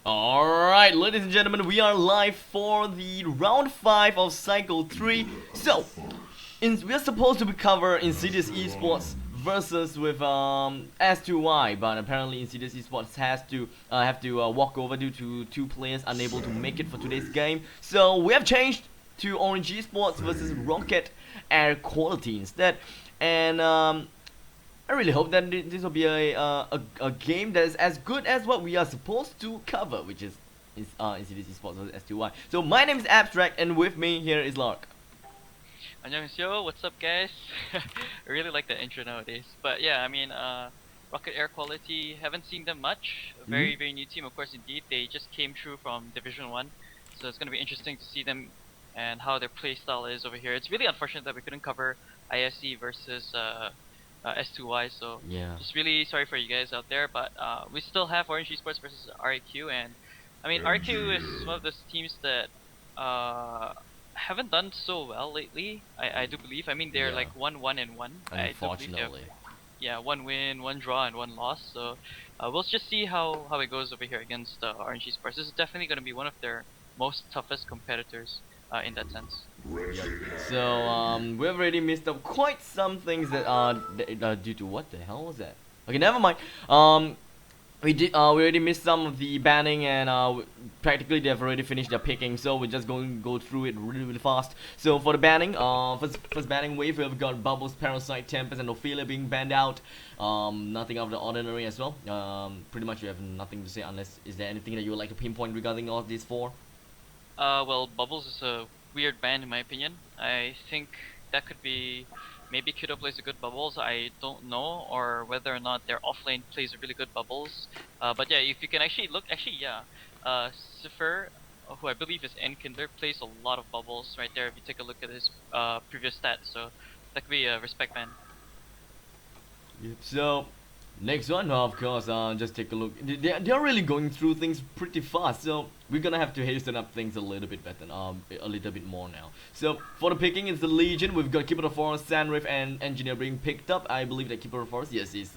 Alright, ladies and gentlemen, we are live for the round 5 of Cycle 3. So, we are supposed to cover Insidious Esports versus with S2Y, but apparently Insidious Esports has to have to walk over due to two players unable to make it for today's game. So we have changed to ORGE Esports versus Rocket Air Quality instead, and I really hope that this will be a game that is as good as what we are supposed to cover, which is Insidious Esports versus S2Y. So my name is Abstract, and with me here is Lark. 안녕하세요. What's up, guys? I really like the intro nowadays. But yeah, I mean, Rocket Air Quality, haven't seen them much. A very, very new team, of course, indeed. They just came through from Division 1. So it's going to be interesting to see them and how their play style is over here. It's really unfortunate that we couldn't cover ISC versus S2Y. So Yeah. just really sorry for you guys out there. But we still have Orange Esports versus rAq. And I mean, rAq is one of those teams that haven't done so well lately. I do believe. I mean, they're Yeah. like 1-1-1. I do believe they have, Unfortunately. yeah, one win, one draw, and one loss. So we'll just see how it goes over here against Orange Esports. This is definitely going to be one of their most toughest competitors in that sense. Yep. So we've already missed up quite some things that are due to what the hell was that? Okay, never mind. We already missed some of the banning, and practically they've already finished their picking, so we're just going to go through it really fast. So for the banning, first banning wave, we've got Bubbles, Parasite, Tempest, and Ophelia being banned out. Nothing out of the ordinary as well. Pretty much you have nothing to say unless, is there anything that you would like to pinpoint regarding all these four? Well, Bubbles is a weird ban in my opinion. I think that could be maybe Kido plays a good Bubbles. I don't know, or whether or not their offlane plays a really good Bubbles. But yeah, if you can actually look, yeah, Cipher, who I believe is Enkindler, plays a lot of Bubbles right there. If you take a look at his previous stats, so that could be a respect ban. Yep. So next one, of course, just take a look. They're really going through things pretty fast, so we're gonna have to hasten up things a little bit better, a little bit more now. So for the picking, it's the Legion. We've got Keeper of the Forest, Sandrift, and Engineer being picked up. I believe that Keeper of the Forest, yes, is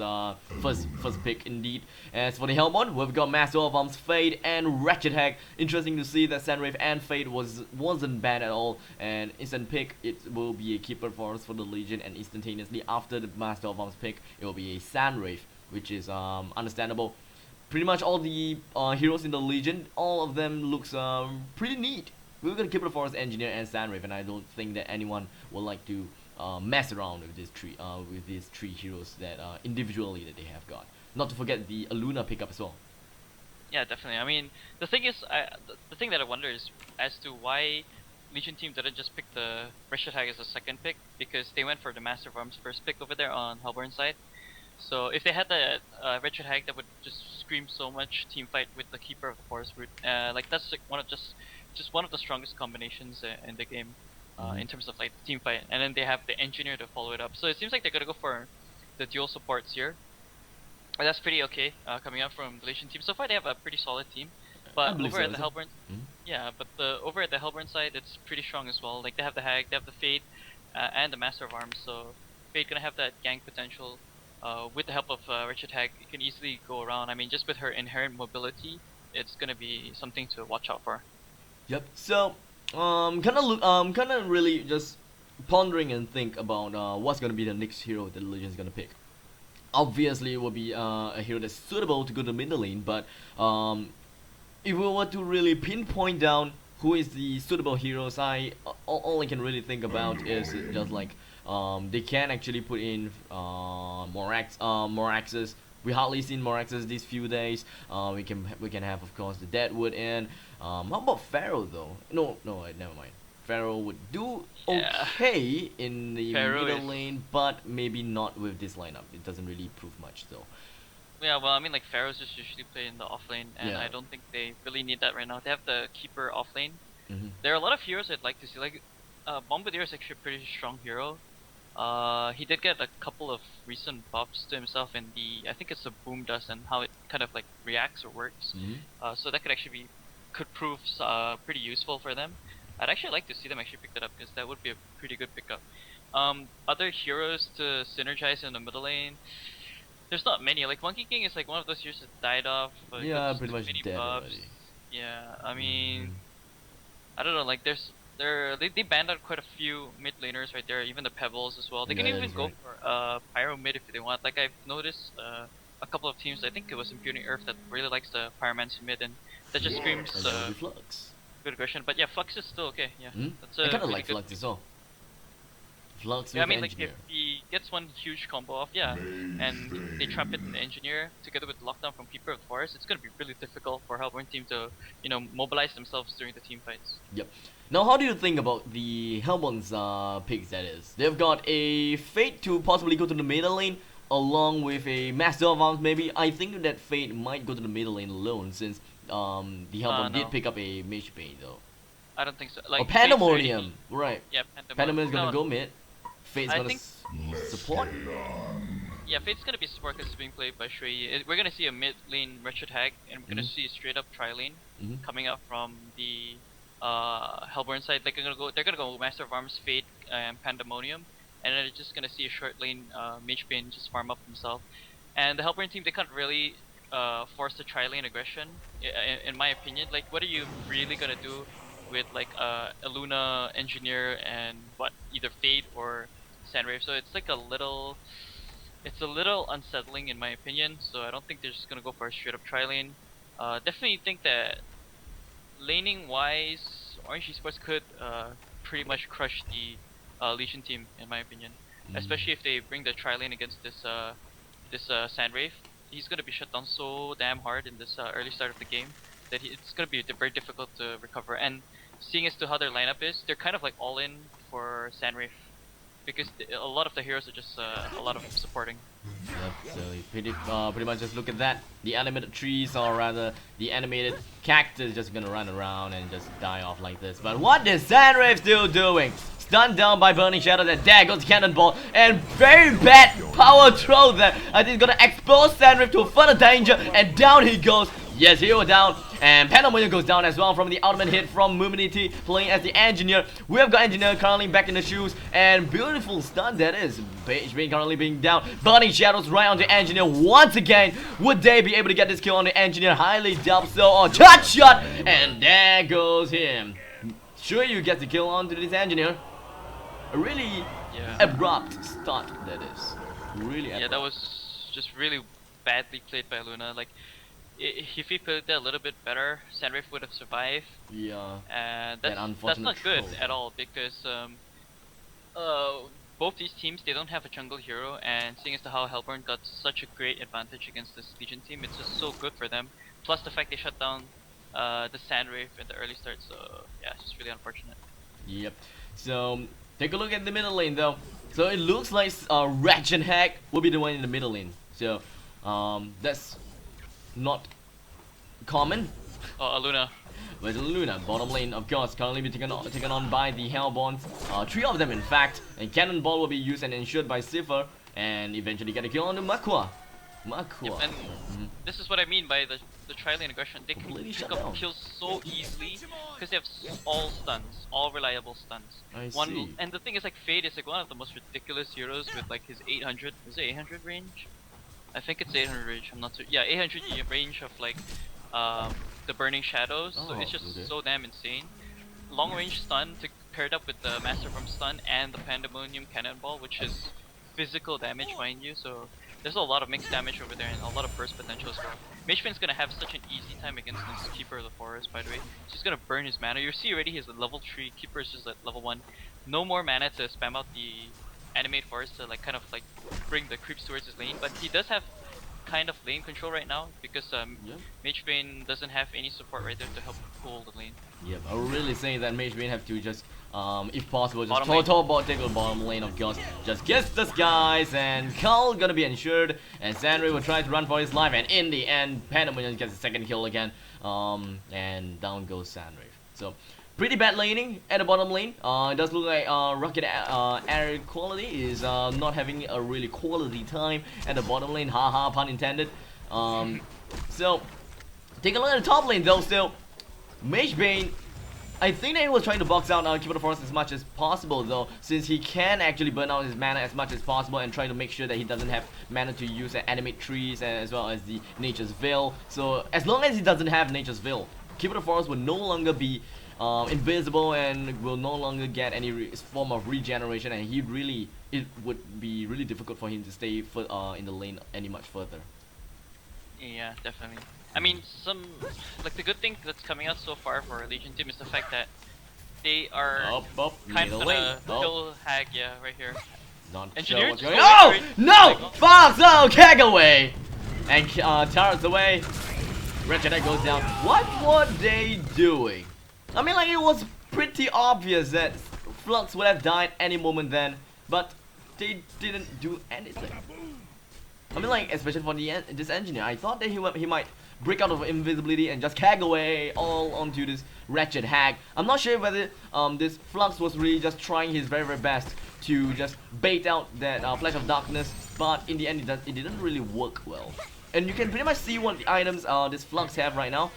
first pick indeed. As for the Helmon, we've got Master of Arms, Fade, and Ratchet Hack. Interesting to see that Sandrift and Fade wasn't bad at all. And instant pick, it will be a Keeper of the Forest for the Legion, and instantaneously after the Master of Arms pick, it will be a Sandrift, which is understandable. Pretty much all the heroes in the Legion, all of them looks pretty neat. We're gonna keep it for us Engineer and Sandrift, and I don't think that anyone will like to mess around with these three heroes that individually that they have got. Not to forget the Aluna pickup as well. Yeah, definitely. I mean, the thing is, the thing that I wonder is as to why Legion team didn't just pick the Ratchet Hag as a second pick, because they went for the Master of Arms first pick over there on Hellborn side. So if they had the Ratchet Hag, that would just scream so much team fight with the Keeper of the Forest route. Like that's like one of just one of the strongest combinations in the game, in terms of like team fight. And then they have the Engineer to follow it up. So it seems like they're gonna go for the dual supports here. And that's pretty okay, coming up from the Legion team. So far they have a pretty solid team. I But believe over so. at the Hellborn, yeah, but over at the Hellborn side, it's pretty strong as well. Like they have the Hag, they have the Fade, and the Master of Arms. So Fade gonna have that gank potential. With the help of Ratchet Hag, you can easily go around. I mean, just with her inherent mobility, it's gonna be something to watch out for. Yep. So kind of really just pondering and think about what's gonna be the next hero that the Legion's gonna pick. Obviously, it will be a hero that's suitable to go to middle lane, but if we were to really pinpoint down who is the suitable heroes, all I can really think about is just like they can actually put in Moraxes. We hardly seen Moraxes these few days. We can have of course the Deadwood in. How about Pharaoh though? No, never mind. Pharaoh would do Yeah, okay in the Pharaoh middle is. lane, but maybe not with this lineup. It doesn't really prove much though. Yeah, well, I mean, like Pharaohs just usually play in the off lane, and Yeah. I don't think they really need that right now. They have the Keeper off lane. Hmm. There are a lot of heroes I'd like to see. Like, Bombardier is actually a pretty strong hero. He did get a couple of recent buffs to himself in the, I think it's the Boom Dust and how it kind of like reacts or works. Hmm. So that could actually could prove pretty useful for them. I'd actually like to see them actually pick that up because that would be a pretty good pickup. Other heroes to synergize in the middle lane. There's not many. Like Monkey King is like one of those heroes that died off. Yeah, Because pretty too much many dead buffs. already. Yeah, I mean, I don't know. Like, they banned out quite a few mid laners right there. Even the Pebbles as well. They Yeah, can that even is go right. for Pyro mid if they want. Like I've noticed a couple of teams. I think it was Imputing Earth that really likes the Pyromancy mid, and that just screams And that would be Flux. good aggression. But yeah, Flux is still okay. Yeah, Hmm? that's I a kind of really like good Flux pick. as well. Flux Yeah, I with mean, like if Engineer. he gets one huge combo off, yeah, and they trap it in the engineer together with lockdown from Keeper of the Forest, it's gonna be really difficult for Hellborn team to, mobilize themselves during the team fights. Yep. Now, how do you think about the Hellborn's picks? That is, they've got a Fate to possibly go to the middle lane, along with a Master of Arms. Maybe I think that Fate might go to the middle lane alone, since the Hellborn did No, pick up a Mage Bane though. I don't think so. Or Like Fate's already, Pandemonium, right? yeah, Pandemonium. Pandemonium's gonna No, go mid. Fate's I gonna think support. yeah, Fate's gonna be support because it's being played by Shui. We're gonna see a mid lane wretched hag, and we're gonna see a straight up tri lane Mhm. coming up from the Hellborn side. They're gonna go Master of Arms, Fate, and Pandemonium, and then they're just gonna see a short lane Mage Bane just farm up himself. And the Hellborn team, they can't really force the tri lane aggression, in my opinion. Like, what are you really gonna do with like a Luna engineer and what either Fate or Sandwave? So it's a little unsettling in my opinion. So I don't think they're just gonna go for a straight up tri lane. Definitely think that laning wise, Orange Esports could pretty much crush the Legion team in my opinion. Especially if they bring the tri lane against this Sandwave. He's gonna be shut down so damn hard in this early start of the game that it's gonna be very difficult to recover. And seeing as to how their lineup is, they're kind of like all in for Sandwave because a lot of the heroes are just a lot of supporting. Yep, so you pretty much just look at that. The animated trees, or rather, the animated cactus, just gonna run around and just die off like this. But what is Sandwave still doing? Stunned down by Burning Shadows, and there goes Cannonball, and very bad power throw that I think is gonna expose Sandwave to further danger, and down he goes. Yes, hero down, and Pandemonium goes down as well from the ultimate hit from Muminity, playing as the Engineer. We have got Engineer currently back in the shoes, and beautiful stun that is. Page being currently being down, Burning Shadows right on the Engineer once again. Would they be able to get this kill on the Engineer? Highly doubt so. On touch shot, and there goes him. Sure, you get the kill onto this Engineer. A really Yeah. abrupt start that is. Really abrupt. Yeah, that was just really badly played by Luna. Like, if he played that a little bit better, Sandwave would have survived. Yeah. And That that's unfortunate not good throw. at all because both these teams, they don't have a jungle hero, and seeing as to how Hellborn got such a great advantage against this Legion team, it's just so good for them. Plus the fact they shut down the Sandwave at the early start, so yeah, it's just really unfortunate. Yep. So take a look at the middle lane though. So it looks like Ratchet Hack will be the one in the middle lane. So that's not common. Oh, Luna. But Luna, bottom lane, of course, currently be taken on by the Hellborns. Three of them, in fact. And Cannonball will be used and ensured by Cipher, and eventually get a kill on the Makua. Yep, and this is what I mean by the tri-lane aggression. They can Completely pick shut up down. kills so easily because they have all stuns, all reliable stuns. I see. And the thing is, like, Fade is like one of the most ridiculous heroes with like his 800. Is it 800 range? I think it's 800 range. I'm not too. Yeah, 800 range of like the burning shadows. So Oh, it's just okay. so damn insane. Long range stun paired up with the Master from stun and the Pandemonium Cannonball, which is physical damage, mind you. So there's a lot of mixed damage over there and a lot of burst potential as well. Magefin's gonna have such an easy time against this Keeper of the Forest, by the way. He's just gonna burn his mana. You see already he's at level 3, Keeper is just at level 1. No more mana to spam out the Animate Forest to like kind of like bring the creeps towards his lane, but he does have kind of lane control right now because Yep. Magebane doesn't have any support right there to help pull the lane. Yep, I would really say that Mage Bane have to just, if possible, just Bottom lane. take the bottom lane, of course. Just kiss the skies, and Carl gonna be ensured, and Sandry will try to run for his life, and in the end, Pandemonium gets the second kill again, and down goes Sandry. So, pretty bad laning at the bottom lane. It does look like Rocket Air Quality is not having a really quality time at the bottom lane, haha, pun intended. So, take a look at the top lane though, still. Mage Bane, I think that he was trying to box out Keeper of the Forest as much as possible though, since he can actually burn out his mana as much as possible and try to make sure that he doesn't have mana to use and animate trees as well as the Nature's Veil. So as long as he doesn't have Nature's Veil, Keeper of the Forest will no longer be invincible and will no longer get any form of regeneration, and it would be really difficult for him to stay in the lane any much further. Yeah, definitely. I mean, like the good thing that's coming out so far for Legion team is the fact that they are Up, kind of middle lane. gonna kill Hag, yeah, right here. Not Engineer sure what's just going going on. for it. Oh! No! Like, Fox! Oh, Keg away! And Tara's away. Wretched goes down. What were they doing? I mean, like, it was pretty obvious that Flux would have died any moment then, but they didn't do anything. I mean, like, especially for this engineer, I thought that he might break out of invisibility and just Keg away all onto this wretched Hag. I'm not sure whether this Flux was really just trying his very best to just bait out that Flash of Darkness, but in the end it didn't really work well. And you can pretty much see what the items this Flux have right now.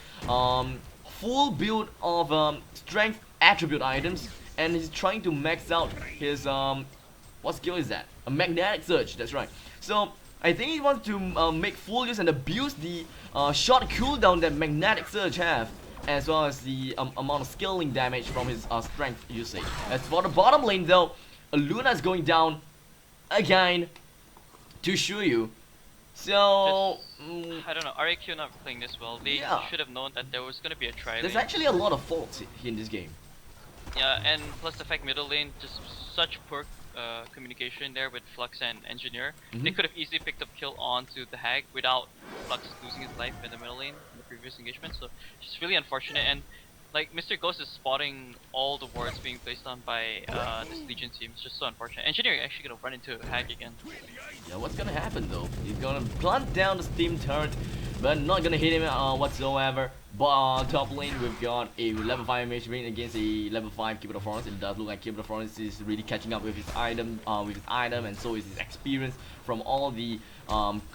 Full build of strength attribute items, and he's trying to max out his what skill is that? A magnetic surge, that's right. So I think he wants to make full use and abuse the short cooldown that magnetic surge have, as well as the amount of scaling damage from his strength usage. As for the bottom lane though, Luna is going down again to Shuyu. So I don't know, rAq not playing this well. They should have known that there was gonna be a tri-lane. there's actually a lot of faults in this game. Yeah, and plus the fact middle lane, just such poor communication there with Flux and Engineer. They could have easily picked up kill onto the Hag without Flux losing his life in the middle lane in the previous engagement, so it's really unfortunate. And like Mr. Ghost is spotting all the wards being placed on by this Legion team. It's just so unfortunate. Engineer actually gonna run into Hag again. Yeah, what's gonna happen though? He's gonna plant down the steam turret, but not gonna hit him whatsoever. But top lane, we've got a level 5 mage ring against a level 5 Keeper of the Forest. It does look like Keeper of the Forest is really catching up with his item, and so is his experience from all the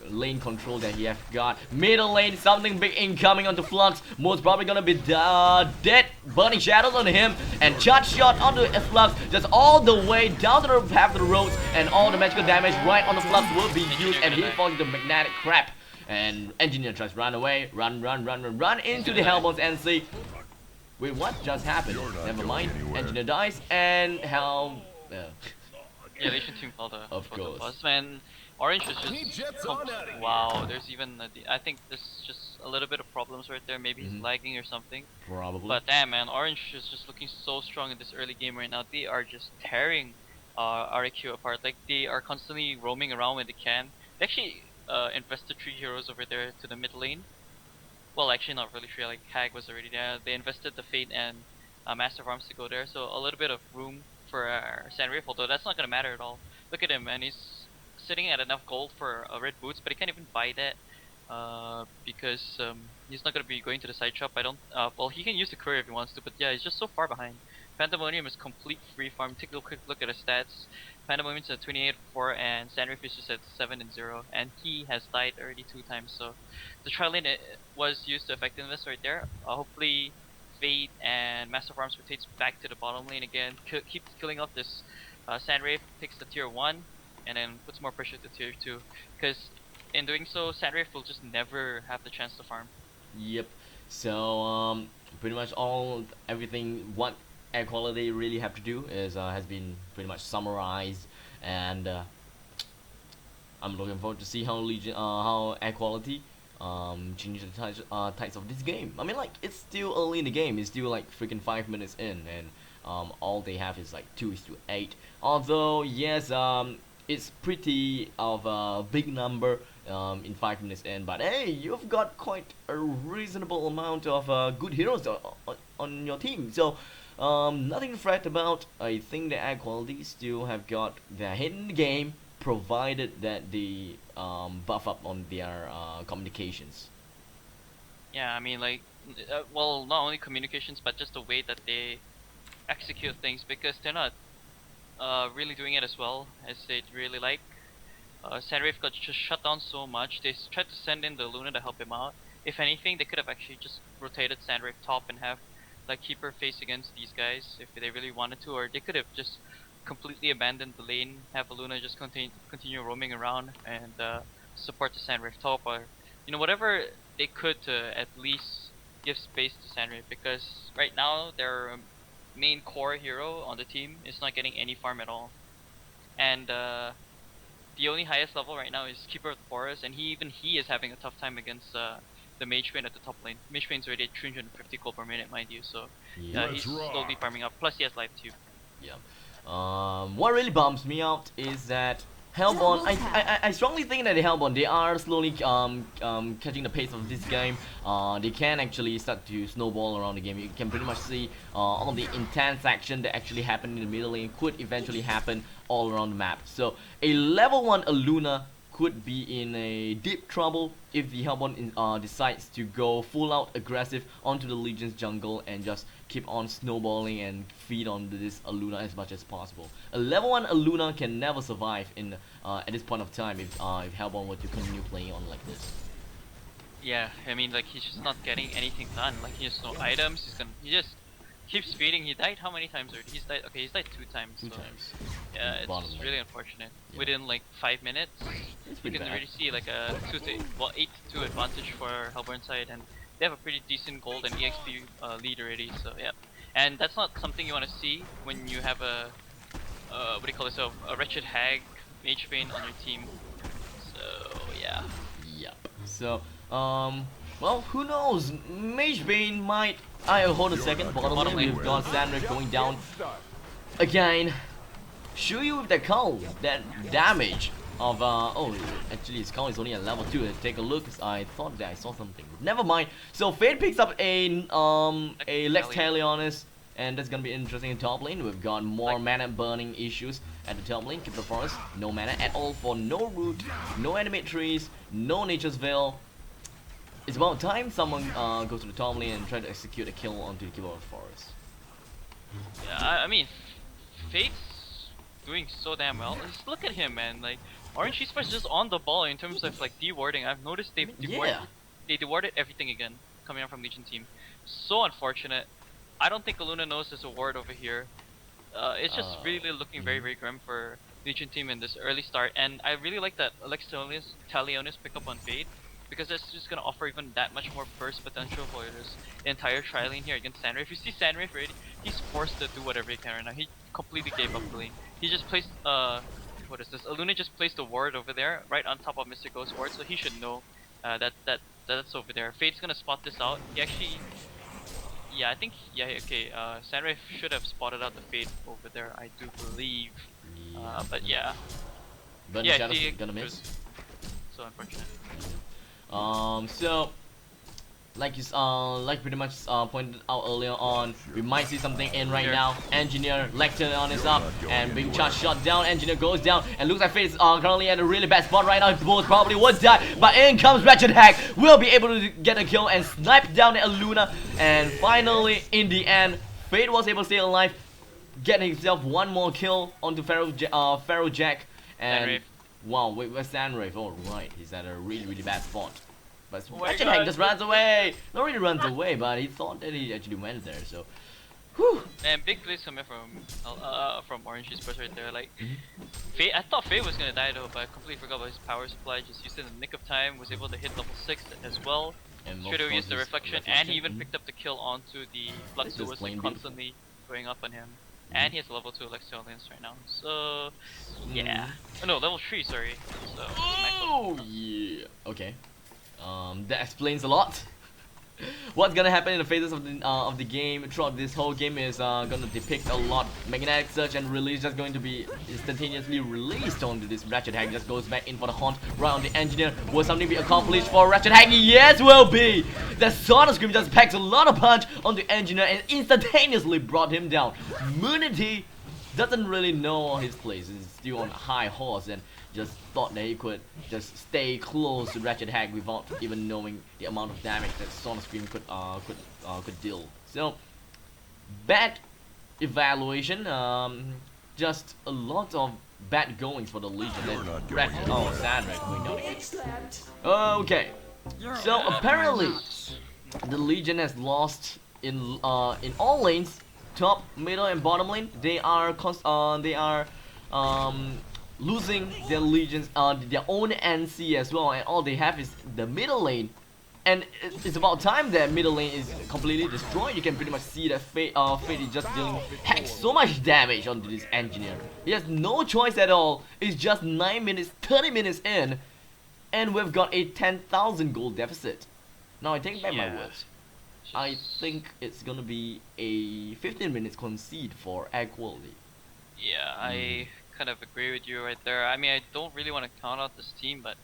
lane control that he has got. Middle lane, something big incoming onto Flux. Most probably gonna be dead. Burning shadows on him, and charge shot onto Flux, just all the way down to the path of the roads, and all the magical damage right on the Flux will be used, and he falls into magnetic crap. And Engineer tries to run away, run into the Hellbones and see. Wait, what just happened? Never mind. Engineer dies, and Hell. Yeah, Legion team called a Of course. buzz, man. Orange was just wow. There's even I think there's just a little bit of problems right there. Maybe he's lagging or something. Probably. But damn, man, Orange is just looking so strong in this early game right now. They are just tearing rAq apart. Like they are constantly roaming around when they can. They actually invested 3 heroes over there to the mid lane. Well, actually not really 3, like Hag was already there. They invested the Fate and Master of Arms to go there, so a little bit of room for Sandreef, although that's not gonna matter at all. Look at him, and he's sitting at enough gold for red boots, but he can't even buy that because he's not gonna be going to the side shop. I don't. Well, he can use the courier if he wants to, but yeah, he's just so far behind. Pandemonium is complete free farm. Take a quick look at his stats. Pandemonium's at 28-4 and Sandreef is just at 7-0, and he has died already 2 times. So the trial lane was used to effectiveness right there. Hopefully, Fate and Master of Arms rotates back to the bottom lane again. Keeps killing off this Sandreef, takes the tier 1, and then puts more pressure to tier 2. Because in doing so, Sandreef will just never have the chance to farm. Yep. So pretty much everything what air quality really have to do is has been pretty much summarized, and I'm looking forward to see how air quality changes the types of this game. I mean, like, it's still early in the game. It's still like freaking 5 minutes in, and all they have is like 2:8. Although yes, it's pretty of a big number in 5 minutes in, but hey, you've got quite a reasonable amount of good heroes on your team, so nothing to fret about. I think the air quality still have got their head in the game, provided that they buff up on their communications. Yeah, I mean, like, well, not only communications, but just the way that they execute things, because they're not really doing it as well as they'd really like. Sandreef got just shut down so much. They tried to send in the Luna to help him out. If anything, they could have actually just rotated Sandreef top and have like Keeper face against these guys if they really wanted to, or they could have just completely abandoned the lane, have Luna just continue roaming around and support the Sandreef top, or whatever they could to at least give space to Sandray, because right now their main core hero on the team is not getting any farm at all, and the only highest level right now is Keeper of the Forest, and even he is having a tough time against the Mage Bane at the top lane. Mage Bane's already at 350 gold per minute, mind you, so Yeah. he's slowly farming up. Plus he has life too. Yeah. What really bums me out is that Hellborn, I strongly think that the Hellborn, they are slowly catching the pace of this game. They can actually start to snowball around the game. You can pretty much see all the intense action that actually happened in the middle lane could eventually happen all around the map. So a level 1 Aluna could be in a deep trouble if the Hellborn decides to go full out aggressive onto the Legion's jungle and just keep on snowballing and feed on this Aluna as much as possible. A level 1 Aluna can never survive in at this point of time if Hellborn were to continue playing on like this. Yeah, I mean, like, he's just not getting anything done. Like, he has no items. He just keeps feeding. He died how many times already? He's died 2 times. Two so, times. Yeah, it's really unfortunate. Yeah. Within like 5 minutes, you can already see like a 8-2 advantage for Hellborn side, and they have a pretty decent gold and EXP lead already. So yeah, and that's not something you want to see when you have a what do you call it? So a wretched hag Mage Bane on your team. So yeah. Yep. So well, who knows? Mage Bane might. Hold a second. Bottom lane, we've got Sandra going down again. Show you with the cull, that damage of oh, actually his cull is only at level 2. Take a look. I thought that I saw something. Never mind. So Fate picks up a Lex Talionis, and that's gonna be interesting in top lane. We've got more mana burning issues at the top lane. Keep the forest, no mana at all for no root, no animate trees, no nature's veil. It's about time someone goes to the top lane and try to execute a kill onto the Keeper of the Forest. Yeah, I mean, Fate's doing so damn well. Just look at him, man. Like, Orange Esports just on the ball in terms of like dewarding. I've noticed they dewarded everything again coming out from Legion team. So unfortunate. I don't think Aluna knows there's a ward over here. It's just really looking very grim for Legion team in this early start, and I really like that Alex Talionis pick up on Fade, because that's just gonna offer even that much more burst potential for this entire tri lane here against Sandray. If you see Sandray already, he's forced to do whatever he can right now. He completely gave up the lane. He just placed what is this? Aluna just placed a ward over there, right on top of Mr. Ghost's ward, so he should know that's over there. Fade's gonna spot this out. He actually, yeah, I think, yeah, okay. Sandray should have spotted out the Fade over there, I do believe. But yeah, But yeah, Shadow's gonna miss. So unfortunate. So like pretty much pointed out earlier on, we might see something in right now. Engineer Lectern is up and being charged, shot down. Engineer goes down and looks like Fate is currently at a really bad spot right now. He most probably would die, but in comes Wretched Hag, will be able to get a kill and snipe down the Aluna. And finally, in the end, Fate was able to stay alive, getting himself one more kill onto Pharaoh Jack. And wow, wait, where's Sandwraith? Oh right, he's at a really bad spot. But Wretched Hag just runs away. Not really runs away, but he thought that he actually went there. So, whew. And big plays coming from Orange Esports right there. Like, I thought Faye was gonna die though, but I completely forgot about his power supply. Just used it in the nick of time. Was able to hit level 6 as well. Should have used the reflection, and he even picked up the kill onto the Flux, who was like, constantly going up on him. And he has level 2 Alexiolians right now. So, yeah. Oh, no, level 3, sorry. So, oh yeah. Okay. That explains a lot. What's gonna happen in the phases of the game throughout this whole game is gonna depict a lot. Magnetic Search and Release just going to be instantaneously released onto this Wretched Hag. Just goes back in for the haunt right on the Engineer. Will something be accomplished for Wretched Hag? Yes, will be. The Sonar Scream just packs a lot of punch on the Engineer and instantaneously brought him down. Moonity doesn't really know his place. He's still on a high horse and just thought that he could just stay close to Wretched Hag without even knowing the amount of damage that Sonar Scream could deal. So bad evaluation, just a lot of bad goings for the Legion. Sandra going down again. Okay, so apparently the Legion has lost in all lanes, top, middle, and bottom lane. They are losing their legions, their own NC as well, and all they have is the middle lane And it's about time that middle lane is completely destroyed. You can pretty much see that Fate is just dealing heck so much damage onto this engineer. He has no choice at all. It's just 9 minutes, 30 minutes in, and we've got a 10,000 gold deficit. Now I take back my words. I think it's gonna be a 15 minutes concede for air quality. Yeah, I kind of agree with you right there. I mean, I don't really want to count out this team, but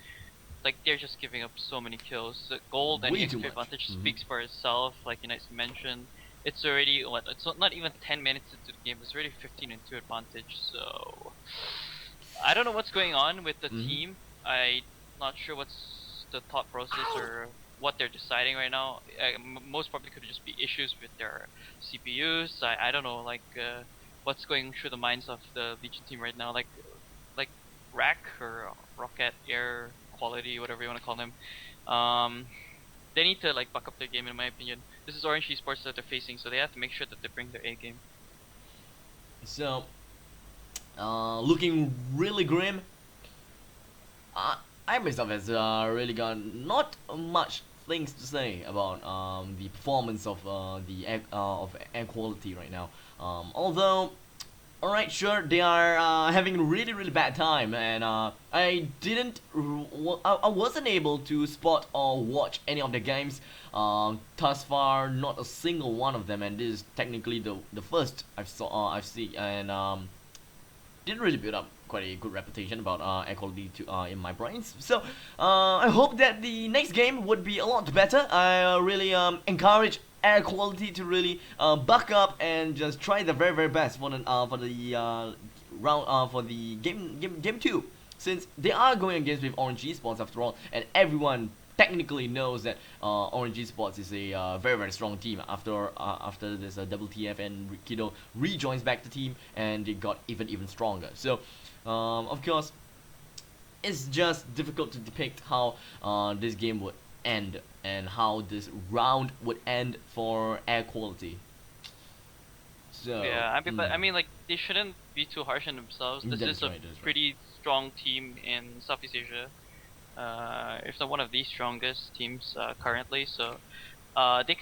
like they're just giving up so many kills. The gold and Way too XP much. advantage speaks for itself. Like you guys mentioned, it's already what? It's not even 10 minutes into the game. It's already 15 and 2 advantage. So I don't know what's going on with the team. I'm not sure what's the thought process or what they're deciding right now. Most probably could just be issues with their CPUs. I don't know like what's going through the minds of the Legion team right now. Like rAq or Rocket Air Quality, whatever you want to call them. They need to like buck up their game in my opinion. This is Orange Esports that they're facing, so they have to make sure that they bring their A game. So, looking really grim. I myself has really got not much things to say about the performance of the air quality right now. Although, alright, sure, they are having a really bad time, and I wasn't able to spot or watch any of the games thus far. Not a single one of them, and this is technically the first I've seen, and didn't really build up quite a good reputation about air quality in my brains. So I hope that the next game would be a lot better. I really encourage air quality to really buck up and just try the very best for the round for the game 2, since they are going against with Orange Esports after all, and everyone technically knows that Orange Esports is a very strong team after this WTF and Kido rejoins back the team, and it got even stronger. So of course it's just difficult to depict how this game would end and how this round would end for air quality. So yeah, I mean like they shouldn't be too harsh on themselves. This is a pretty strong team in Southeast Asia. If not one of the strongest teams currently, so they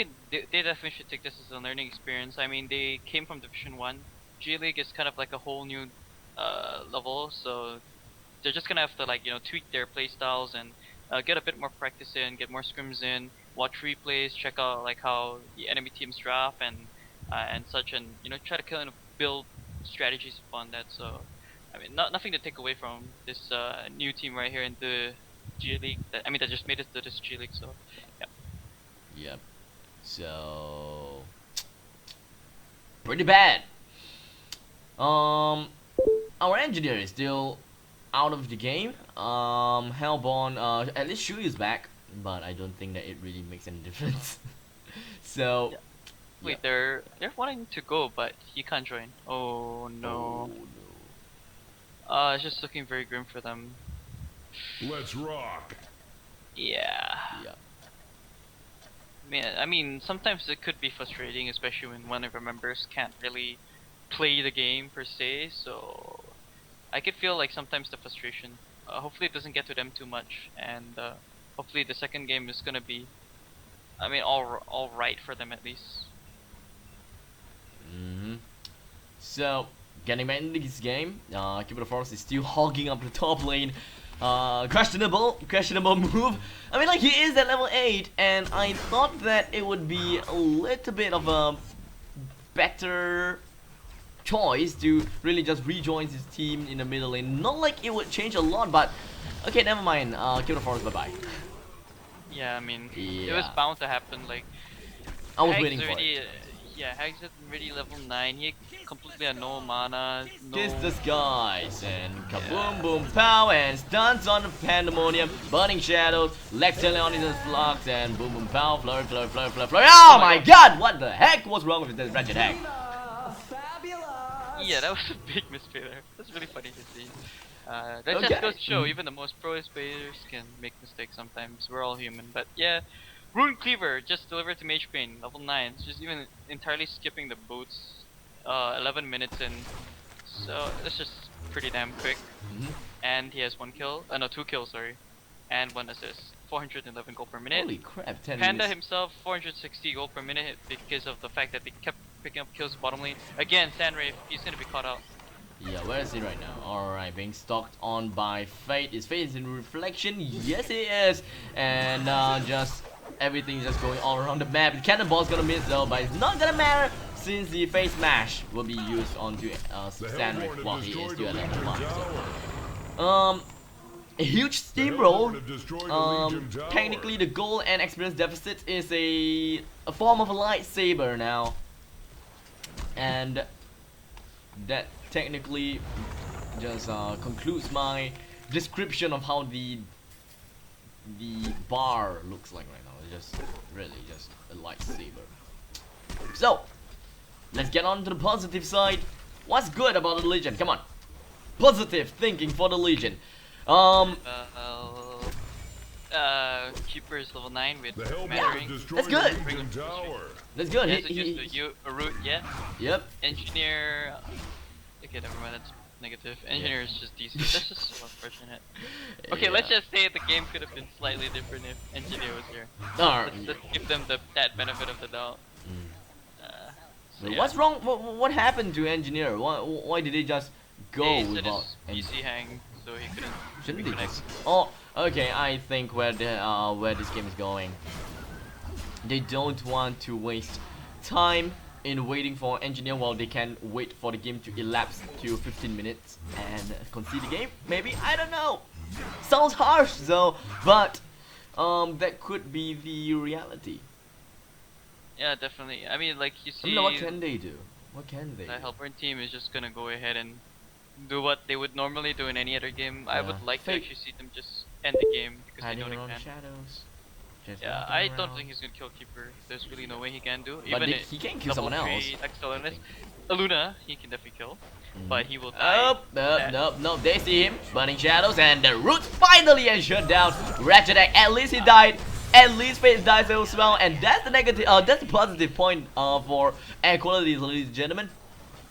definitely should take this as a learning experience. I mean, they came from Division 1. G League is kind of like a whole new level, so they're just gonna have to like tweak their play styles and get a bit more practice in, get more scrims in, watch replays, check out like how the enemy teams draft and such, and try to kind of build strategies upon that. So I mean, nothing to take away from this new team right here in the G League. That just made it to this G League. So yeah. Yep. So pretty bad. Our engineer is still out of the game. Hellborn, at least Shu is back, but I don't think that it really makes any difference. So, yeah. Wait, they're wanting to go, but he can't join. Oh no. It's just looking very grim for them. Let's rock. Yeah. Yeah. Man, I mean, sometimes it could be frustrating, especially when one of our members can't really play the game per se. So I could feel like sometimes the frustration. Hopefully it doesn't get to them too much, and hopefully the second game is gonna be, all right for them at least. So, getting back into this game, Keeper of Forest is still hogging up the top lane. Questionable move. I mean, like, he is at level 8, and I thought that it would be a little bit of a better choice to really just rejoin his team in the middle lane. Not like it would change a lot, but okay, never mind. Keeper of Forest, bye-bye. Yeah, I mean, Yeah. it was bound to happen. Like, I was Hag's waiting for already, it. Yeah, Hag's already level 9. He completely had no mana. Kiss the skies and kaboom boom pow and stunts on the pandemonium, burning shadows, Lexelion is in flux and boom boom pow, flurry. Oh my god, what the heck was wrong with this wretched hack? Yeah, that was a big misplay there. That's really funny to see. That just goes to show even the most pro players can make mistakes sometimes. We're all human, but yeah. Rune Cleaver just delivered to Mage Pain, level 9. It's just even entirely skipping the boots. 11 minutes in, so that's just pretty damn quick. And he has 1 kill, no 2 kills, sorry, and 1 assist. 411 gold per minute. Holy crap, 10 Panda minutes. himself 460 gold per minute because of the fact that they kept picking up kills bottom lane. Again, Sandwave, he's gonna be caught out. Yeah, where is he right now? Alright, being stalked on by Fate. Is Fate in reflection? Yes, he is. And just everything is just going all around the map. The cannonball's gonna miss though, but it's not gonna matter since the face smash will be used onto Sandwich while he is still at level 1. So, a huge steamroll. Technically, the gold and experience deficit is a form of a lightsaber now, and that technically just concludes my description of how the bar looks like right now. It's just really just a lightsaber. So let's get on to the positive side. What's good about the Legion? Come on, positive thinking for the Legion. Keeper is level 9 with The Hellborn Mattering. have destroyed That's good. the Legion Tower. That's good. He hasn't used a root yet. Yep. Engineer. Okay, never mind. That's negative. Engineer is just decent. That's just so unfortunate. Okay, Yeah. let's just say the game could have been slightly different if Engineer was here. Alright. Let's give them that benefit of the doubt. So Wait, yeah. what's wrong? What happened to Engineer? Why did they just go He said without? his PC hang, so he couldn't. Shouldn't they reconnect. just? Oh, okay. I think where this game is going, they don't want to waste time in waiting for Engineer while they can wait for the game to elapse to 15 minutes and concede the game. Maybe, I don't know. Sounds harsh though, but that could be the reality. Yeah, definitely. I mean, like you I see, mean, what can they do? What can they the do? Hellborn team is just gonna go ahead and do what they would normally do in any other game. I Yeah. would like to Fake. actually see them just end the game because they Hiding don't around the expand. shadows. Just Yeah, walking I don't around. think he's gonna kill Keeper. There's really no way he can do. But Even he can kill someone else. Aluna, he can definitely kill, but he will die. Oh, no, they see him, burning shadows, and the roots finally is shut down. Ratchet, at least he died. At least Fate dies as well, and that's the negative. That's the positive point for air quality, ladies and gentlemen.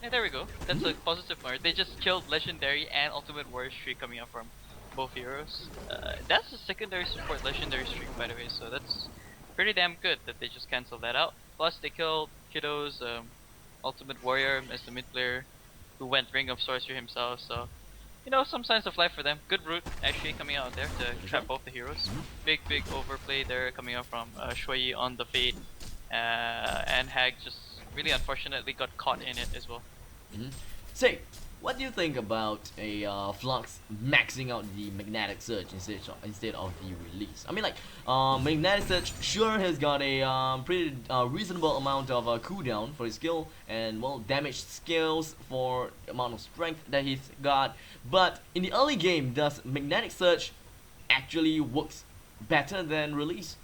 Yeah, there we go. That's a positive part. They just killed Legendary and Ultimate Warrior streak coming up from both heroes. That's a secondary support Legendary streak, by the way, so that's pretty damn good that they just canceled that out. Plus, they killed Kiddo's Ultimate Warrior as the mid player who went Ring of Sorcery himself, so you know, some signs of life for them. Good route actually coming out there to trap both the heroes. Big overplay there coming out from Shui on the Fade, and Hag just really unfortunately got caught in it as well. Say, what do you think about a Flux maxing out the Magnetic Surge instead of the release? I mean, like, Magnetic Surge sure has got a pretty reasonable amount of cooldown for his skill and well damage skills for the amount of strength that he's got. But in the early game, does Magnetic Surge actually works better than release?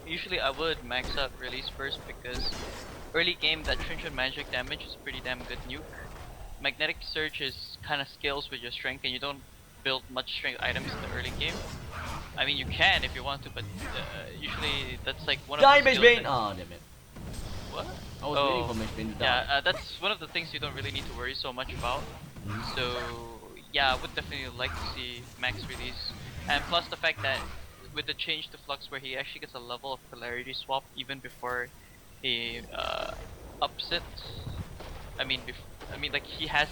Usually I would max out release first because early game that Trinchon magic damage is pretty damn good nuke. Magnetic Surge is kind of scales with your strength and you don't build much strength items in the early game. I mean you can if you want to, but usually that's like one of Die, the Mage skills Bane! that- Oh, damn it. What? I was waiting for Mage Bane to die. Yeah, that's one of the things you don't really need to worry so much about. So yeah, I would definitely like to see max release, and plus the fact that with the change to Flux where he actually gets a level of polarity swap even before he ups it. I mean, like he has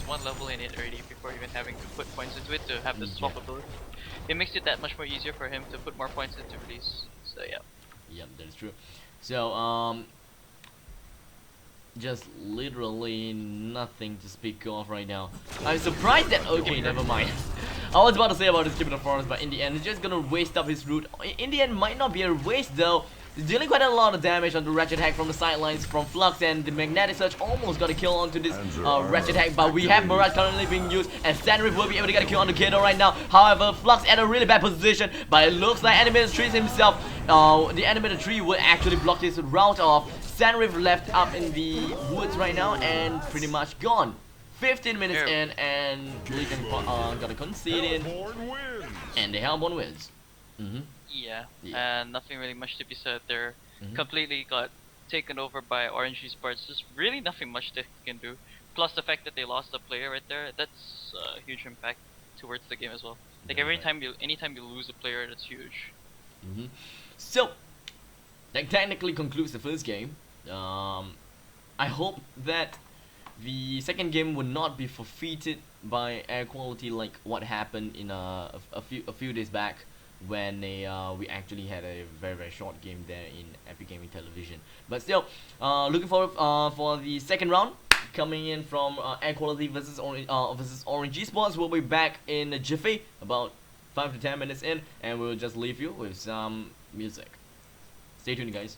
one level in it already before even having to put points into it to have the swap ability. It makes it that much more easier for him to put more points into release. So yeah. Yep, that is true. So, just literally nothing to speak of right now. I'm surprised that. Okay, never mind. I was about to say about this Keeper of the Forest, but in the end, it's just gonna waste up his root. In the end, might not be a waste though. He's dealing quite a lot of damage on the Ratchet Hack from the sidelines from Flux, and the Magnetic Surge almost got a kill onto this Ratchet Hack, but we have Mirage currently being used, and Sandrift will be able to get a kill on the Kiddo right now. However, Flux at a really bad position, but it looks like Animated Trees himself, the Animated Tree will actually block his route off. Sandrift left up in the woods right now, and pretty much gone. 15 minutes in, and Legion got a concede in, Hellborn wins. and the Hellborn wins. Yeah, Yeah. and nothing really much to be said there. Completely got taken over by RNG's parts. There's really nothing much they can do. Plus the fact that they lost a player right there, that's a huge impact. towards the game as well. Like That's right. anytime you lose a player, that's huge. So that technically concludes the first game. I hope that the second game would not be forfeited by air quality like what happened in a few days back when we actually had a very short game there in Epic Gaming Television. But still, looking forward for the second round coming in from air quality versus Orange Esports. We'll be back in a jiffy, about 5 to 10 minutes in, and we'll just leave you with some music. Stay tuned, guys.